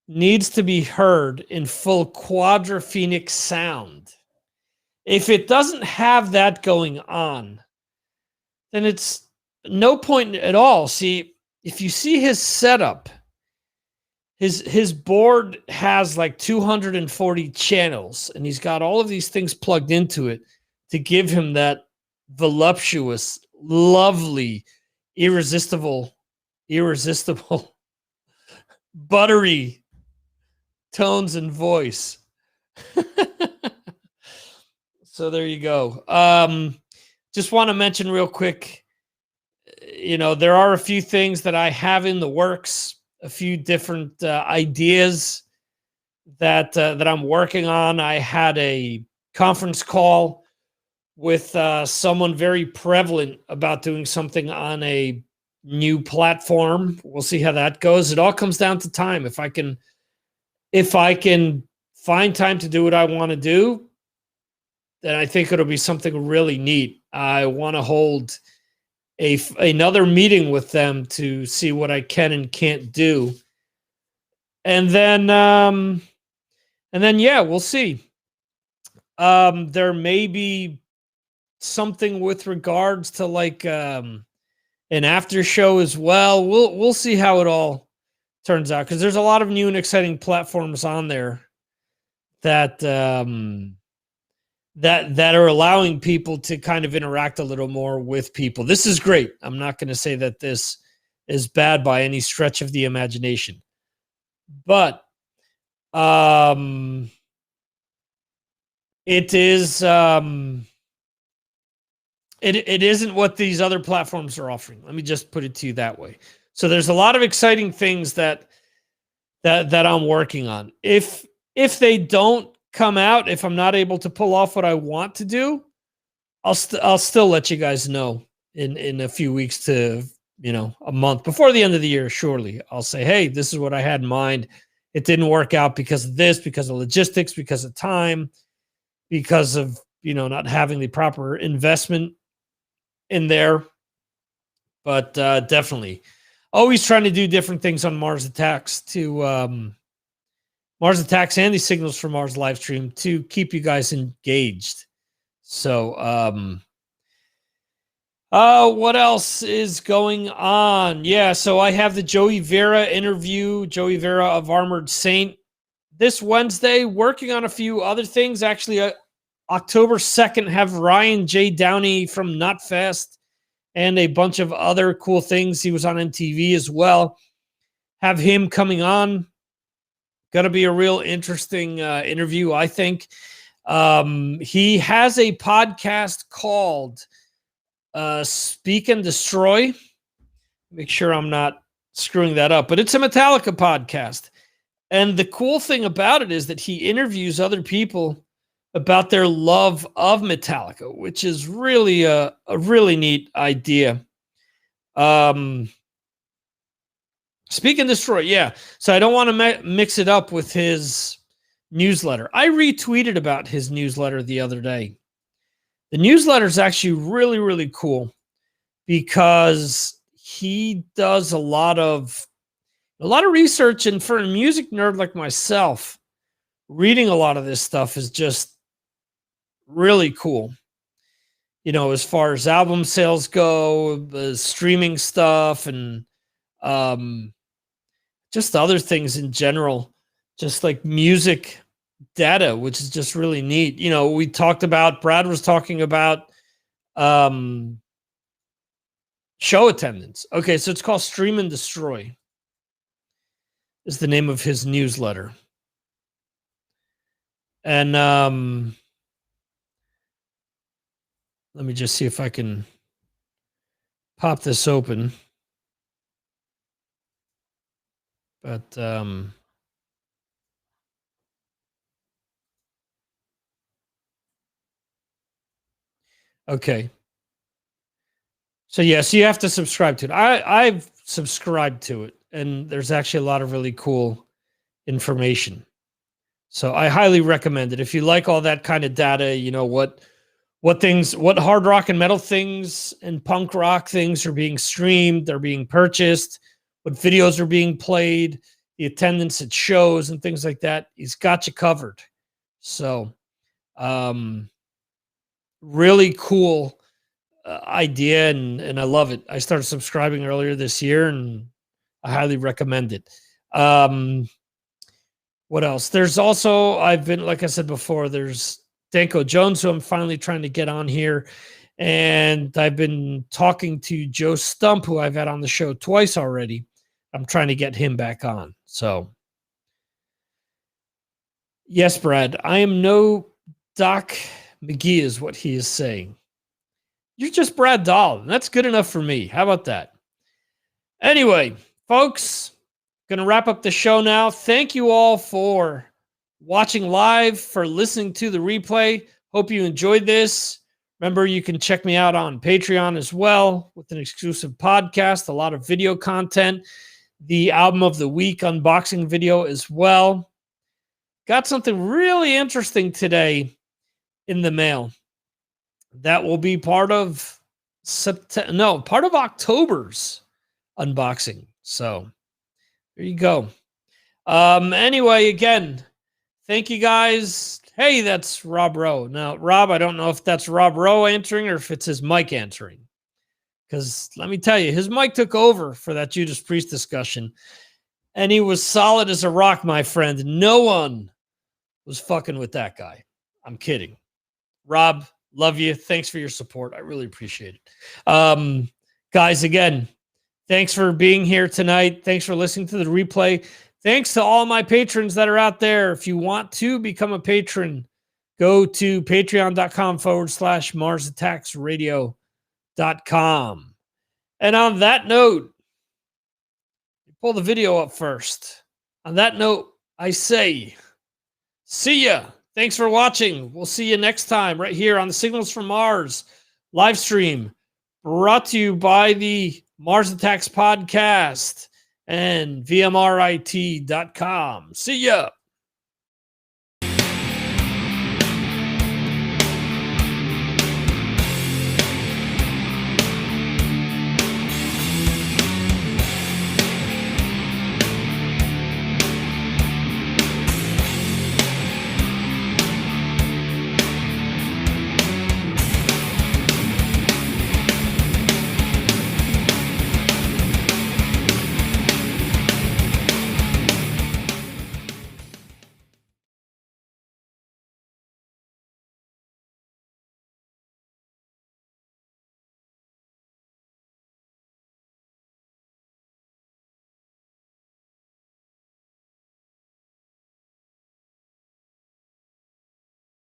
needs to be heard in full quadraphonic sound. If it doesn't have that going on, then it's no point at all. See, if you see his setup, his board has like 240 channels, and he's got all of these things plugged into it to give him that voluptuous, lovely, irresistible, buttery tones and voice. So there you go. Just want to mention real quick, there are a few things that I have in the works, a few different ideas that I'm working on. I had a conference call with someone very prevalent about doing something on a new platform. We'll see how that goes. It all comes down to time. If I can find time to do what I want to do, then I think it'll be something really neat. I want to hold another meeting with them to see what I can and can't do. And then yeah, we'll see. There may be something with regards to like an after show as well. We'll see how it all turns out, because there's a lot of new and exciting platforms on there that that are allowing people to kind of interact a little more with people. This is great. I'm not going to say that this is bad by any stretch of the imagination, but it is it isn't what these other platforms are offering. Let me just put it to you that way. So there's a lot of exciting things that I'm working on. If they don't come out, if I'm not able to pull off what I want to do, I'll still let you guys know in a few weeks to, a month before the end of the year. Surely I'll say, hey, this is what I had in mind. It didn't work out because of this, because of logistics, because of time, because of, not having the proper investment in there. But definitely always trying to do different things on Mars Attacks and the Signals from Mars live stream to keep you guys engaged. So, what else is going on? Yeah, so I have the Joey Vera interview, Joey Vera of Armored Saint, this Wednesday, working on a few other things. Actually, October 2nd, have Ryan J. Downey from Nutfest and a bunch of other cool things. He was on MTV as well. Have him coming on. Going to be a real interesting interview, I think. He has a podcast called Speak and Destroy. Make sure I'm not screwing that up, but it's a Metallica podcast. And the cool thing about it is that he interviews other people about their love of Metallica, which is really a really neat idea. Speak and Destroy, yeah. So I don't want to mix it up with his newsletter. I retweeted about his newsletter the other day. The newsletter is actually really, really cool because he does a lot of research, and for a music nerd like myself, reading a lot of this stuff is just really cool. As far as album sales go, the streaming stuff, and just other things in general, just like music data, which is just really neat. Brad was talking about show attendance. Okay, so it's called Stream and Destroy is the name of his newsletter. And let me just see if I can pop this open. But okay. So yes, you have to subscribe to it. I've subscribed to it, and there's actually a lot of really cool information. So I highly recommend it. If you like all that kind of data, you know, what hard rock and metal things and punk rock things are being streamed, they're being purchased, what videos are being played, the attendance at shows and things like that. He's got you covered. So, really cool idea, and I love it. I started subscribing earlier this year, and I highly recommend it. What else? There's also, like I said before, there's Danko Jones, who I'm finally trying to get on here. And I've been talking to Joe Stump, who I've had on the show twice already. I'm trying to get him back on. So, yes, Brad, I am no Doc McGee, is what he is saying. You're just Brad Dahl, and that's good enough for me. How about that? Anyway, folks, going to wrap up the show now. Thank you all for watching live, for listening to the replay. Hope you enjoyed this. Remember, you can check me out on Patreon as well with an exclusive podcast, a lot of video content, the album of the week unboxing video as well. Got something really interesting today in the mail that will be part of October's unboxing. So there you go. Anyway, again, thank you guys. Hey, that's Rob Rowe. Now, Rob, I don't know if that's Rob Rowe answering or if it's his mic answering. Because let me tell you, his mic took over for that Judas Priest discussion. And he was solid as a rock, my friend. No one was fucking with that guy. I'm kidding. Rob, love you. Thanks for your support. I really appreciate it. Guys, again, thanks for being here tonight. Thanks for listening to the replay. Thanks to all my patrons that are out there. If you want to become a patron, go to patreon.com/MarsAttacksRadio.com. And on that note, pull the video up first. On that note, I say, see ya. Thanks for watching. We'll see you next time right here on the Signals from Mars live stream, brought to you by the Mars Attacks Podcast and VMRIT.com. See ya.